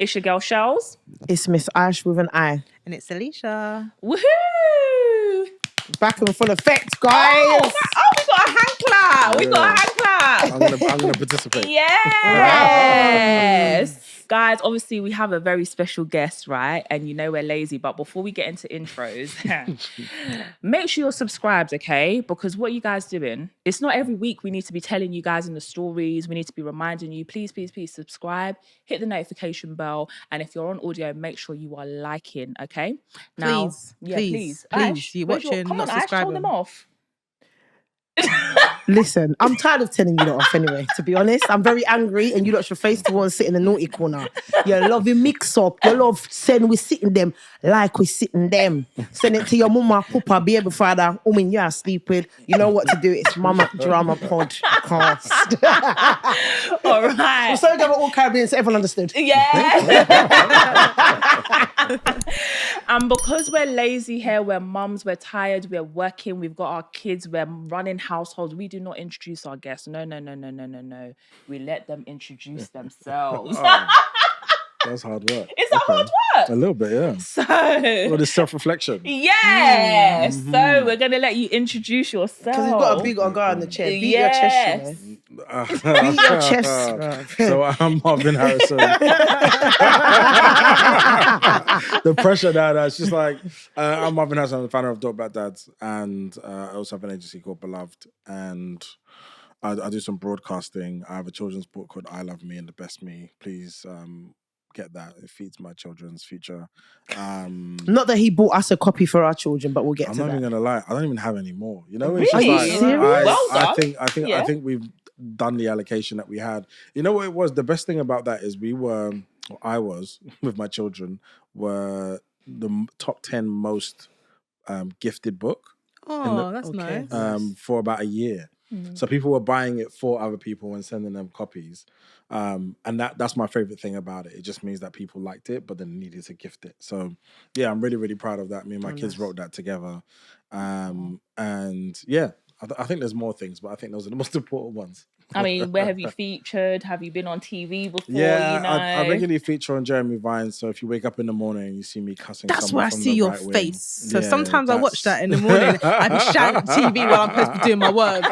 It's your girl Shells. It's Miss Ash with an I. And it's Alicia. Woohoo! Back in full effect, guys. Oh, we got a hand clap. We got a hand clap. I'm gonna participate. Yes. Guys, obviously we have a very special guest, right? And you know we're lazy, but before we get into intros, make sure you're subscribed, okay? Because what are you guys doing? It's not every week we need to be telling you guys in the stories. We need to be reminding you, please subscribe, hit the notification bell. And if you're on audio, make sure you are liking, okay? Now, please. Ash, you watching, come not on, Ash, tell subscribing. them off. Listen, I'm tired of telling you lot off anyway, to be honest. I'm very angry and you lot should face the one sit in the naughty corner. You love your mix up. You love saying we sitting them like we sitting them. Send it to your mama, papa, baby father, woman you are sleep with. You know what to do. It's Mama Drama Podcast. All right. I'm sorry about all Caribbean so everyone understood. Yeah. And because we're lazy here, we're mums, we're tired, we're working, we've got our kids, we're running households, we do not introduce our guests. No. We let them introduce themselves. That's hard work. Is that hard work? A little bit, yeah. So, well, it's self-reflection. Yeah. So we're gonna let you introduce yourself. Because you've got a big old guy on the chair. Beat your chest, you know. Beat your chest. So I'm Marvyn Harrison. The pressure now, it's just like, I'm Marvyn Harrison, I'm the founder of Dope Black Dads, and I also have an agency called Beloved, and I do some broadcasting. I have a children's book called I Love Me and the Best Me. Please get that. It feeds my children's future. Not that he bought us a copy for our children, but we'll get to that. I'm not even gonna lie. I don't even have any more. You know, it's Really? just like, I think we've done the allocation that we had. You know what it was? The best thing about that is I was with my children were the top 10 most gifted book. Oh, that's nice. For about a year. So people were buying it for other people and sending them copies. And that's my favorite thing about it. It just means that people liked it, but then needed to gift it. So yeah, I'm really, really proud of that. Me and my kids wrote that together. And yeah, I think there's more things, but I think those are the most important ones. I mean, where have you featured? Have you been on TV before? Yeah, you know? I regularly feature on Jeremy Vine. So if you wake up in the morning and you see me cussing, That's where I see your right face. So sometimes I watch that in the morning. I be shouting at TV while I'm supposed to be doing my work.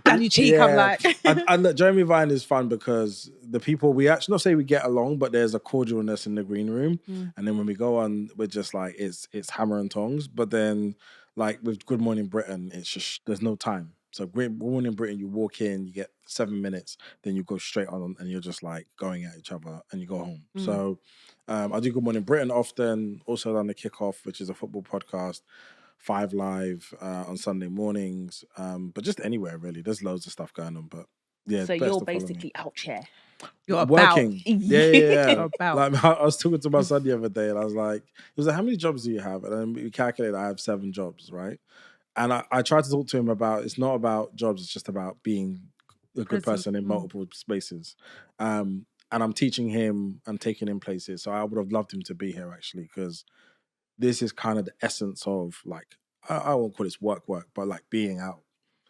Daddy cheek, I'm like. and look, Jeremy Vine is fun because the people, we actually not say we get along, but there's a cordialness in the green room. And then when we go on, we're just like, it's hammer and tongs. But then like with Good Morning Britain, it's just, there's no time. So Good Morning Britain, you walk in, you get 7 minutes, then you go straight on and you're just like going at each other and you go home. So I do Good Morning Britain often, also on the Kickoff, which is a football podcast, 5 Live on Sunday mornings, but just anywhere really. There's loads of stuff going on, but yeah. So you're basically out here. You're working. Yeah. You're about. Like, I was talking to my son the other day and I was like, he was like, how many jobs do you have? And then we calculated I have 7 jobs, right? And I tried to talk to him about, it's not about jobs, it's just about being a good person in multiple spaces. And I'm teaching him, I'm taking him places. So I would have loved him to be here actually, because this is kind of the essence of like, I won't call this work, but like being out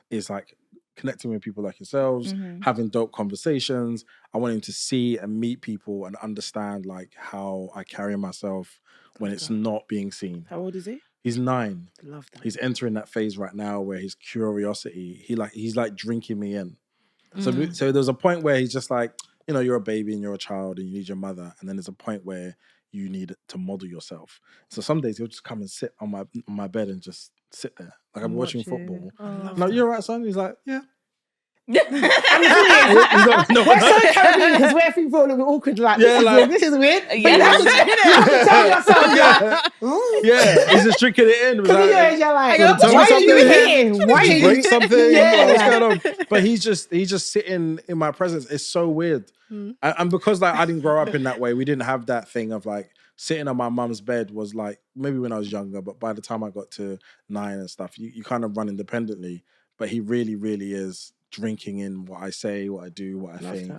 is like connecting with people like yourselves, having dope conversations. I want him to see and meet people and understand like how I carry myself when it's not being seen. How old is he? He's 9. Love that. He's entering that phase right now where his curiosity, he's like drinking me in. So there's a point where he's just like, you know, you're a baby and you're a child and you need your mother. And then there's a point where you need to model yourself. So some days he'll just come and sit on my bed and just sit there. Like I'm watching football. I'm like, you're right, son? He's like, yeah. We're so Caribbean because we're people a little bit awkward. Like, this is weird. But you have to tell yourself. Yeah, he's just drinking it in. Because you're like, why are you here? Why are you break something? Yeah. What's going on? But he's just sitting in my presence. It's so weird. And because like I didn't grow up in that way, we didn't have that thing of like sitting on my mum's bed was like maybe when I was younger, but by the time I got to 9 and stuff, you kind of run independently. But he really, really is drinking in what I say, what I do, what I think.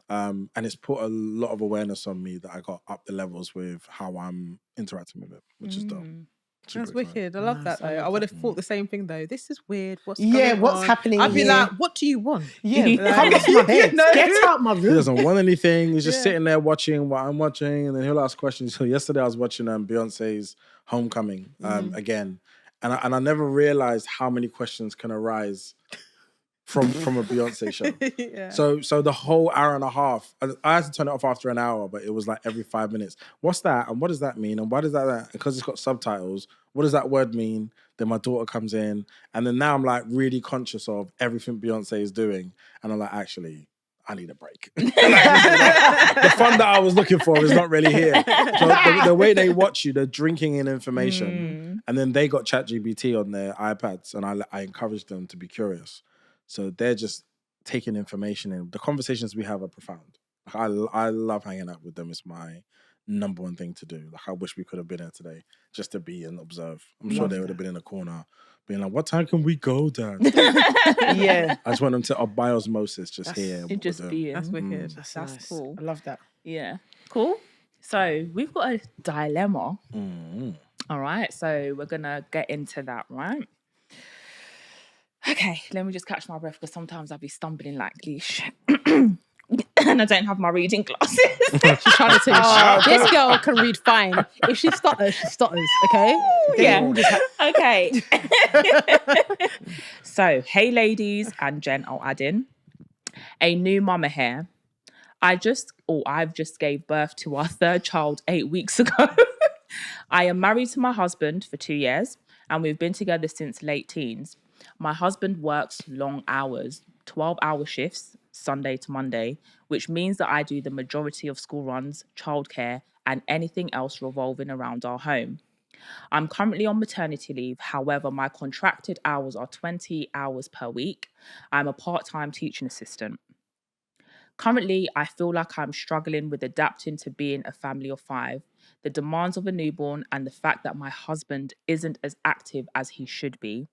And it's put a lot of awareness on me that I got up the levels with how I'm interacting with it, which is dope. That's exciting. wicked. I love that though. I would have thought the same thing though. This is weird. What's going what's on? happening I'd be here? like, what do you want? Yeah, come off my bed. You know? Get out my He room. doesn't want anything. He's just sitting there watching what I'm watching, and then he'll ask questions. So yesterday I was watching Beyonce's Homecoming again, and I never realized how many questions can arise from a Beyonce show. So the whole hour and a half, I had to turn it off after an hour, but it was like every 5 minutes. What's that? And what does that mean? And why does that? Because it's got subtitles. What does that word mean? Then my daughter comes in, and then now I'm like really conscious of everything Beyonce is doing, and I'm like, actually, I need a break. The fun that I was looking for is not really here. So the way they watch you, they're drinking in information, and then they got ChatGPT on their iPads, and I encourage them to be curious. So they're just taking information in. The conversations we have are profound. I love hanging out with them. It's my number one thing to do. Like, I wish we could have been here today just to be and observe. I'm sure they would have been in a corner being like, what time can we go, Dad? Yeah. I just want them to, by osmosis, just hear. It just be That's wicked. That's nice. Cool. I love that. Yeah. Cool. So we've got a dilemma. All right. So we're going to get into that, right? Okay. Let me just catch my breath because sometimes I'll be stumbling like leash. And I don't have my reading glasses. She's trying to tell you, this girl can read fine. If she stutters, she stutters, okay? Yeah. Okay. So, hey ladies and Jen, I'll add in. A new mama here. I've just gave birth to our third child 8 weeks ago. I am married to my husband for 2 years and we've been together since late teens. My husband works long hours, 12-hour shifts, Sunday to Monday, which means that I do the majority of school runs, childcare, and anything else revolving around our home. I'm currently on maternity leave. However, my contracted hours are 20 hours per week. I'm a part-time teaching assistant. Currently, I feel like I'm struggling with adapting to being a family of 5, the demands of a newborn, and the fact that my husband isn't as active as he should be.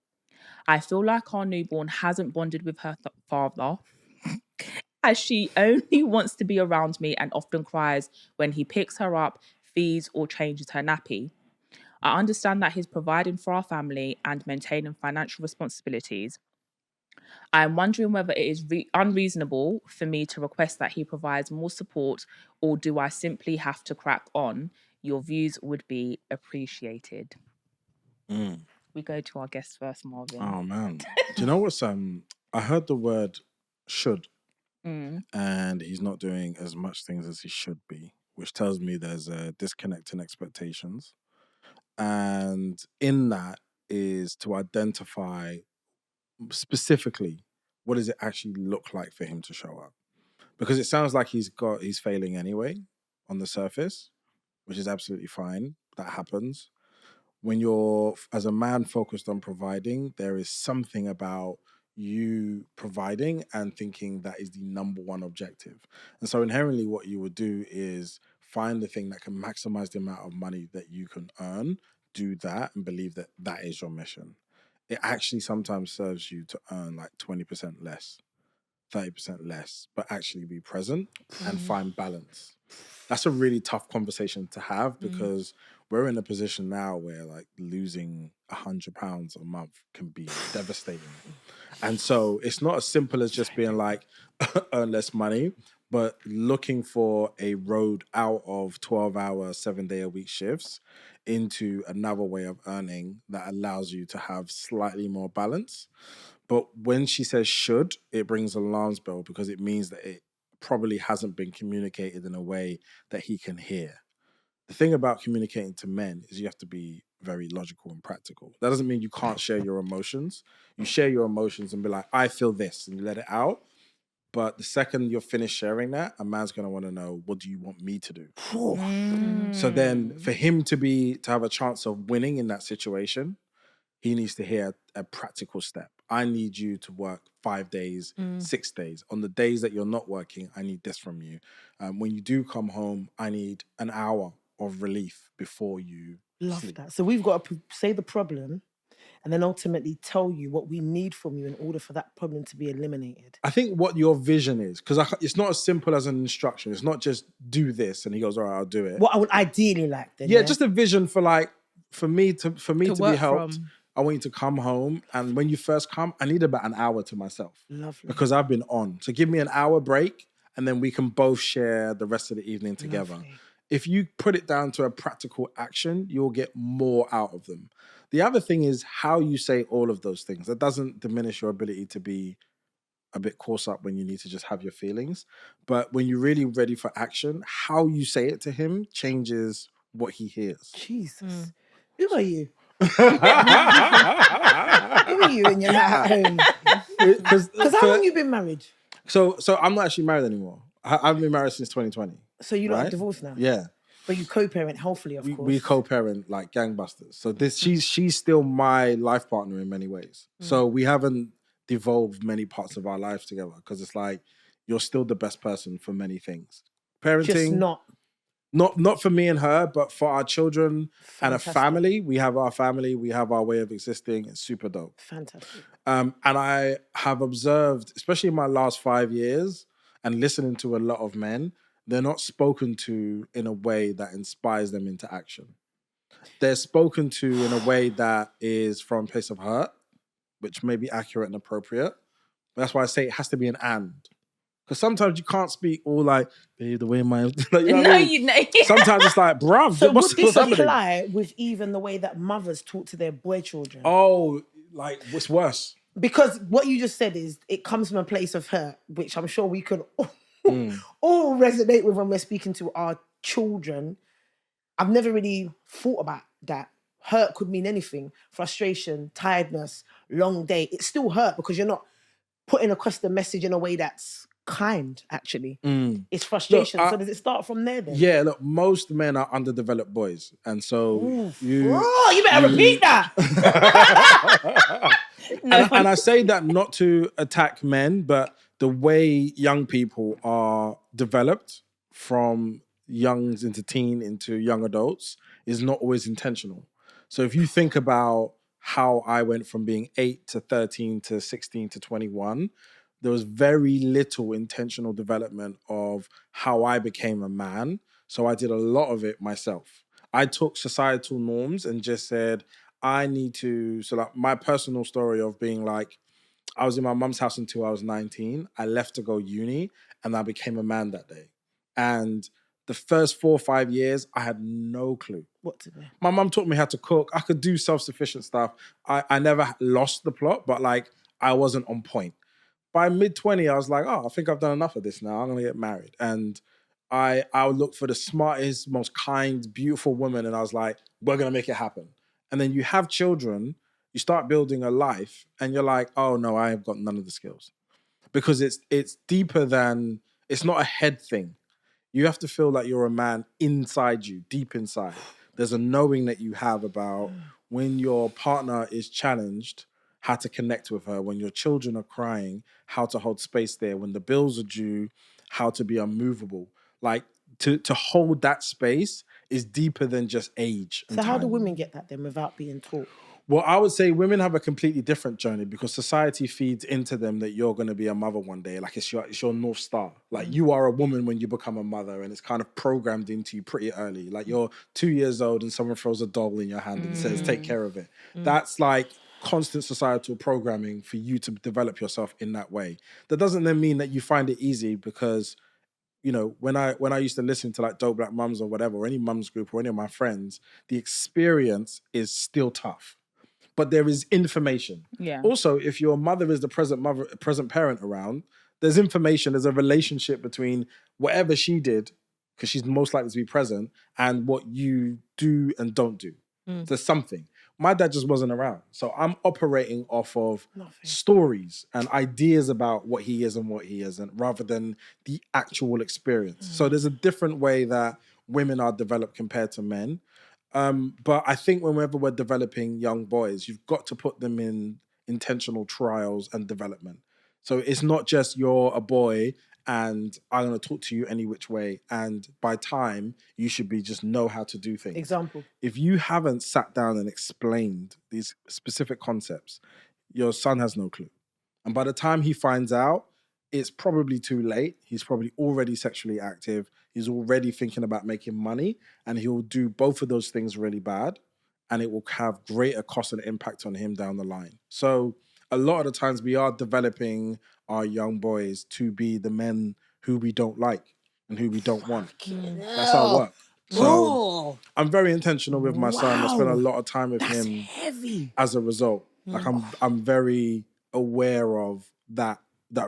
I feel like our newborn hasn't bonded with her father, as she only wants to be around me and often cries when he picks her up, feeds, or changes her nappy. I understand that he's providing for our family and maintaining financial responsibilities. I am wondering whether it is unreasonable for me to request that he provides more support, or do I simply have to crack on? Your views would be appreciated. We go to our guest first, Marvin. Oh, man. Do you know what's... I heard the word should. And he's not doing as much things as he should be, which tells me there's a disconnect in expectations. And in that is to identify specifically what does it actually look like for him to show up. Because it sounds like he's failing anyway on the surface, which is absolutely fine. That happens. When you're, as a man, focused on providing, there is something about you providing and thinking that is the number one objective. And so inherently what you would do is find the thing that can maximize the amount of money that you can earn, do that, and believe that that is your mission. It actually sometimes serves you to earn like 20% less, 30% less, but actually be present and find balance. That's a really tough conversation to have because we're in a position now where like losing £100 a month can be devastating. And so it's not as simple as just being like, earn less money, but looking for a road out of 12-hour, 7-day-a-week shifts into another way of earning that allows you to have slightly more balance. But when she says should, it brings alarms bell because it means that it probably hasn't been communicated in a way that he can hear. The thing about communicating to men is you have to be very logical and practical. That doesn't mean you can't share your emotions. You share your emotions and be like, I feel this, and you let it out. But the second you're finished sharing that, a man's going to want to know, what do you want me to do? So then for him to have a chance of winning in that situation, he needs to hear a practical step. I need you to work 5 days, 6 days. On the days that you're not working, I need this from you. When you do come home, I need an hour of relief before you sleep. That. So we've got to say the problem and then ultimately tell you what we need from you in order for that problem to be eliminated. I think what your vision is, because it's not as simple as an instruction. It's not just do this and he goes, all right, I'll do it. What I would ideally like then. Yeah, just a vision for like, for me to be work helped, from. I want you to come home, and when you first come, I need about an hour to myself. Lovely. Because I've been on. So give me an hour break, and then we can both share the rest of the evening together. Lovely. If you put it down to a practical action, you'll get more out of them. The other thing is how you say all of those things. That doesn't diminish your ability to be a bit coarse up when you need to just have your feelings. But when you're really ready for action, how you say it to him changes what he hears. Jesus. Who are you? Who are you in your at home? Because how long you been married? So I'm not actually married anymore. I've been married since 2020. So you lot are divorced now? Yeah. But you co-parent healthily, of course. We co-parent like gangbusters. So she's still my life partner in many ways. So we haven't devolved many parts of our lives together because it's like you're still the best person for many things. Parenting, Just not for me and her, but for our children and a Fantastic. family. We have our family. We have our way of existing. It's super dope. Fantastic. And I have observed, especially in my last 5 years, and listening to a lot of men, they're not spoken to in a way that inspires them into action. They're spoken to in a way that is from a place of hurt, which may be accurate and appropriate. That's why I say it has to be an and. Because sometimes you can't speak all like, babe, the way my... like, you know what I mean? Sometimes it's like, bruv, So what's would this happening? apply with even the way that mothers talk to their boy children? Oh, like, what's worse? Because what you just said is it comes from a place of hurt, which I'm sure we could all resonate with when we're speaking to our children. I've never really thought about that. Hurt could mean anything. Frustration, tiredness, long day. It's still hurt because you're not putting across the message in a way that's kind, actually. It's frustration. Look, so does it start from there then? Yeah, look, most men are underdeveloped boys. And so you better repeat that. and I say that not to attack men, but the way young people are developed from youngs into teen into young adults is not always intentional. So if you think about how I went from being 8 to 13 to 16 to 21, there was very little intentional development of how I became a man. So I did a lot of it myself. I took societal norms and just said, I need to, so like my personal story of being like, I was in my mum's house until I was 19. I left to go uni and I became a man that day. And the first 4 or 5 years, I had no clue. What to do? My mum taught me how to cook. I could do self-sufficient stuff. I never lost the plot, but like I wasn't on point. By mid-20, I was like, oh, I think I've done enough of this now. I'm going to get married. And I would look for the smartest, most kind, beautiful woman. And I was like, we're going to make it happen. And then you have children, you start building a life and you're like, oh no, I have got none of the skills. Because it's deeper than, it's not a head thing. You have to feel like you're a man inside you, deep inside. There's a knowing that you have about when your partner is challenged, how to connect with her. When your children are crying, how to hold space there. When the bills are due, how to be unmovable. Like to hold that space is deeper than just age. So how do women get that then without being taught? Well, I would say women have a completely different journey because society feeds into them that you're going to be a mother one day. Like it's your North Star. Like you are a woman when you become a mother and it's kind of programmed into you pretty early. Like you're 2 years old and someone throws a doll in your hand and says, take care of it. That's like constant societal programming for you to develop yourself in that way. That doesn't then mean that you find it easy because, you know, when I used to listen to like Dope Black Mums or whatever, or any mums group or any of my friends, the experience is still tough. But there is information. Yeah. Also, if your mother is the present parent around, there's information, there's a relationship between whatever she did, because she's most likely to be present, and what you do and don't do. There's something. My dad just wasn't around. So I'm operating off of stories and ideas about what he is and what he isn't, rather than the actual experience. So there's a different way that women are developed compared to men. But I think whenever we're developing young boys, you've got to put them in intentional trials and development. So it's not just you're a boy and I'm going to talk to you any which way. And by time, you should be just know how to do things. Example. If you haven't sat down and explained these specific concepts, your son has no clue. And by the time he finds out, it's probably too late. He's probably already sexually active. He's already thinking about making money, and he'll do both of those things really bad. and it will have greater cost and impact on him down the line. So a lot of the times we are developing our young boys to be the men who we don't like and who we don't want. That's our work. So I'm very intentional with my son. I spend a lot of time with him as a result. Like I'm very aware of that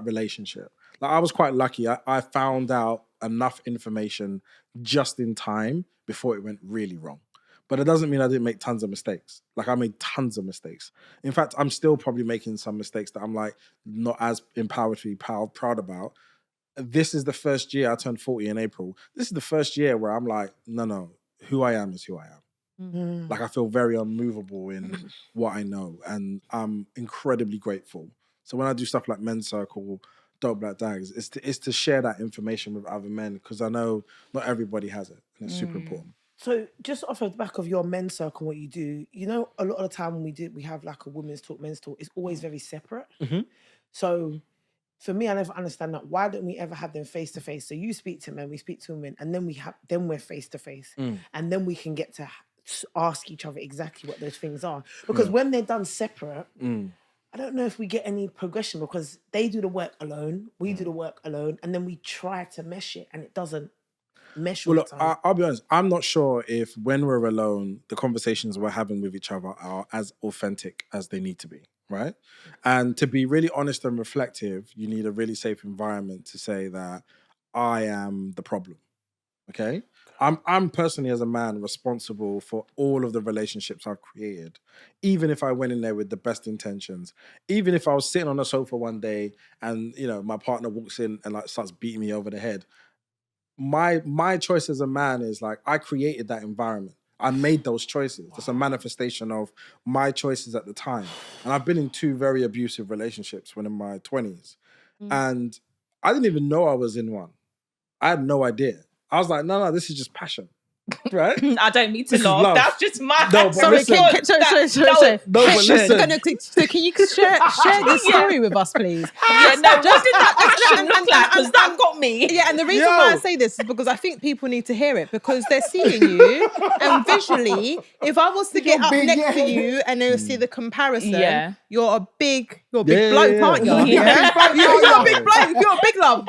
relationship. Like I was quite lucky. I found out enough information just in time before it went really wrong. But it doesn't mean I didn't make tons of mistakes. Like I made tons of mistakes. In fact, I'm still probably making some mistakes that I'm like not as empowered to be proud about. This is the first year, I turned 40 in April. This is the first year where I'm like, no, who I am is who I am. Like I feel very unmovable in what I know, and I'm incredibly grateful. So when I do stuff like Men's Circle, Dope Black Dags, it's to share that information with other men, because I know not everybody has it, and it's super important. So just off the back of your Men's Circle, what you do, you know, a lot of the time when we have like a women's talk, men's talk, it's always very separate. So for me, I never understand that. Why don't we ever have them face to face? So you speak to men, we speak to women, and then we're face to face, and then we can get to ask each other exactly what those things are. Because when they're done separate, I don't know if we get any progression, because they do the work alone, we do the work alone, and then we try to mesh it, and it doesn't mesh all Well, the look, time. I'll be honest. I'm not sure if when we're alone, the conversations we're having with each other are as authentic as they need to be, right? And to be really honest and reflective, you need a really safe environment to say that I am the problem, okay? I'm personally, as a man, responsible for all of the relationships I've created. Even if I went in there with the best intentions, even if I was sitting on a sofa one day and, you know, my partner walks in and like starts beating me over the head, my choice as a man is like, I created that environment. I made those choices. It's a manifestation of my choices at the time. And I've been in 2 very abusive relationships when in my 20s. And I didn't even know I was in one. I had no idea. I was like, no, this is just passion. Right? I don't need to This is laugh. love. That's just my... No, but listen. Sorry. No, but listen. So can you share this story with us, please? Yeah, no, what did that passion look like? Because that got me. Yeah, and the reason why I say this is because I think people need to hear it, because they're seeing you, and visually, if I was to get up next to you and they see the comparison, you're a big bloke, aren't you? Yeah. You're a big bloke. You're a big love.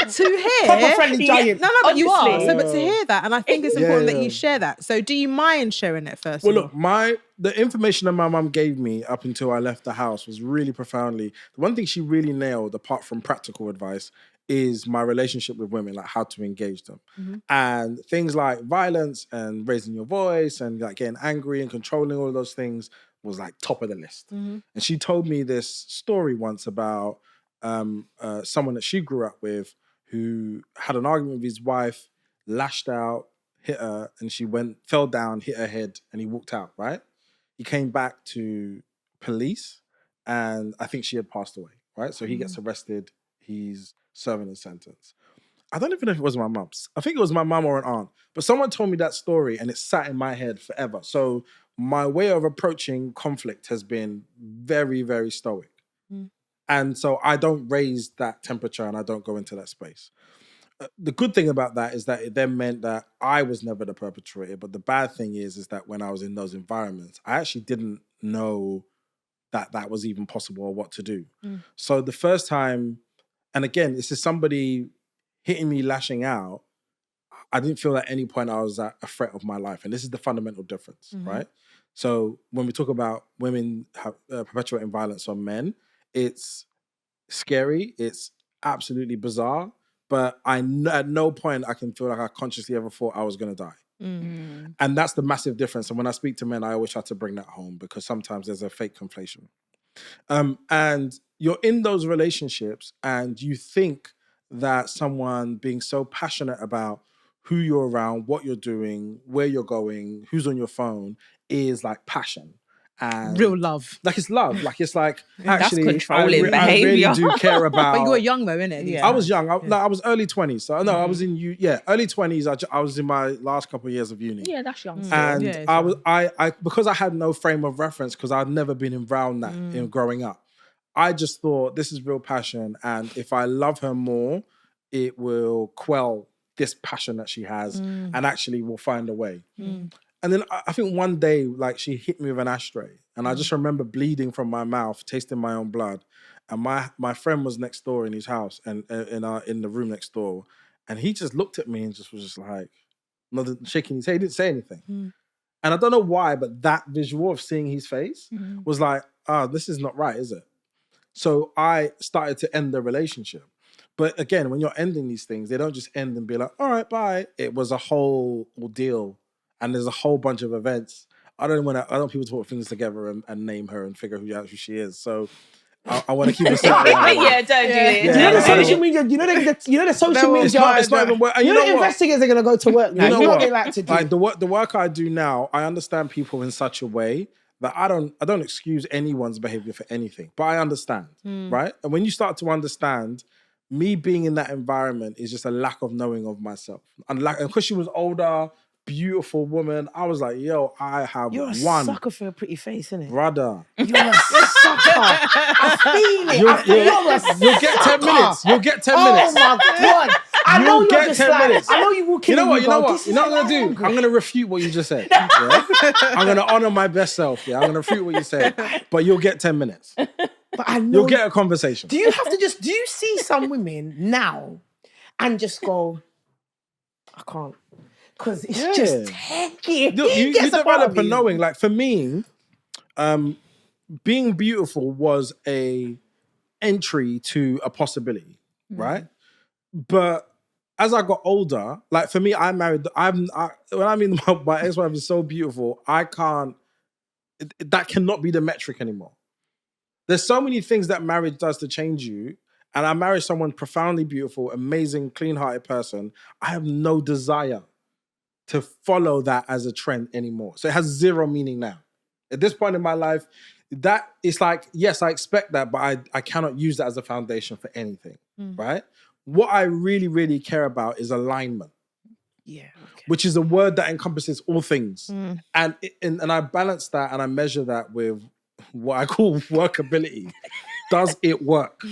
So to hear, Proper friendly giant. No, but you are. Honestly. So, but to hear that, and I think it's important that you share that. So, do you mind sharing it first? Well, look, the information that my mum gave me up until I left the house was really profoundly. The one thing she really nailed, apart from practical advice, is my relationship with women, like how to engage them. And things like violence and raising your voice and like getting angry and controlling all of those things was like top of the list. And she told me this story once about someone that she grew up with who had an argument with his wife, lashed out, hit her, and she fell down, hit her head, and he walked out, right? He came back to police, and I think she had passed away, right? So he gets arrested, he's serving his sentence. I don't even know if it was my mum's. I think it was my mum or an aunt, but someone told me that story and it sat in my head forever. So my way of approaching conflict has been very, very stoic. And so I don't raise that temperature and I don't go into that space. The good thing about that is that it then meant that I was never the perpetrator. But the bad thing is that when I was in those environments, I actually didn't know that was even possible or what to do. So the first time, and again, this is somebody hitting me, lashing out, I didn't feel at any point I was at a threat of my life. And this is the fundamental difference, right? So when we talk about women perpetuating violence on men, it's scary, it's absolutely bizarre, but at no point I can feel like I consciously ever thought I was going to die. And that's the massive difference. And when I speak to men, I always try to bring that home, because sometimes there's a fake conflation. And you're in those relationships and you think that someone being so passionate about who you're around, what you're doing, where you're going, who's on your phone is like passion. And real love. Like it's love. Like it's like, actually, that's controlling I behavior. really do care about. But you were young though, innit? Yeah. I was young. I was early 20s. So no, I was in early 20s. I was in my last couple of years of uni. Yeah, that's young. And I because I had no frame of reference, because I'd never been around that in growing up. I just thought, this is real passion, and if I love her more, it will quell this passion that she has, and actually will find a way. And then I think one day, like, she hit me with an ashtray. And I just remember bleeding from my mouth, tasting my own blood. And my friend was next door in his house and in the room next door. And he just looked at me and just was just like, shaking his head. He didn't say anything. And I don't know why, but that visual of seeing his face was like, this is not right, is it? So I started to end the relationship. But again, when you're ending these things, they don't just end and be like, all right, bye. It was a whole ordeal. And there's a whole bunch of events. I don't want people to put things together and name her and figure who she is. So I want to keep it simple. Yeah, don't do it. You know the social media. You know the social media. It's not even work. You know the investigators are gonna go to work now. You know what they like to do. Like the work I do now, I understand people in such a way that I don't excuse anyone's behavior for anything, but I understand, right? And when you start to understand, me being in that environment is just a lack of knowing of myself, and because she was older. Beautiful woman. I was like, yo, I have You're a one. sucker for a pretty face, isn't it? Brother. You're a sucker. I feel it. You'll get 10 minutes. You'll get 10 minutes. Oh my God. I know you'll get just 10 minutes. I know you walk in. You know what? You know what I'm going to do? I'm going to refute what you just said. Yeah? I'm going to honor my best self. Yeah, I'm going to refute what you said. But you'll get 10 minutes. But I know you'll get a conversation. Do you see some women now and just go, I can't. Because it's just tacky. You develop a knowing. Like for me, being beautiful was a entry to a possibility, right? But as I got older, like for me, I married. When I mean my ex-wife is so beautiful, I can't. That cannot be the metric anymore. There's so many things that marriage does to change you. And I married someone profoundly beautiful, amazing, clean-hearted person. I have no desire to follow that as a trend anymore. So it has zero meaning now. At this point in my life, that it's like, yes, I expect that, but I cannot use that as a foundation for anything, right? What I really, really care about is alignment. Yeah. Okay. Which is a word that encompasses all things. And I balance that and I measure that with what I call workability. Does it work?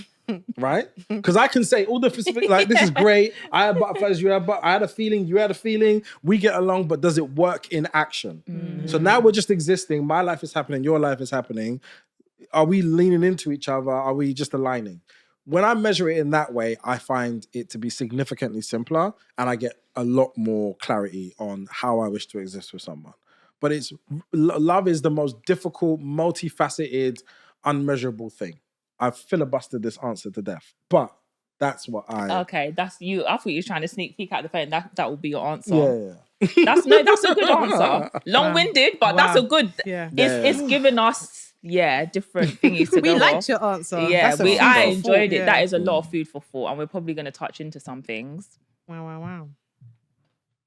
Right? Because I can say all the specific, like, this is great. I had butterflies, you had I had a feeling, you had a feeling. We get along, but does it work in action? So now we're just existing. My life is happening. Your life is happening. Are we leaning into each other? Are we just aligning? When I measure it in that way, I find it to be significantly simpler and I get a lot more clarity on how I wish to exist with someone. But love is the most difficult, multifaceted, unmeasurable thing. I've filibustered this answer to death, but that's what Okay, that's you. I thought you were trying to sneak peek at the phone. That will be your answer. Yeah. That's a good answer. Long-winded, but that's a good. Yeah. It's given us different thingies to We go liked off. your answer. Yeah, That's I a enjoyed it. yeah. That is a lot of food for thought, and we're probably going to touch into some things. Wow.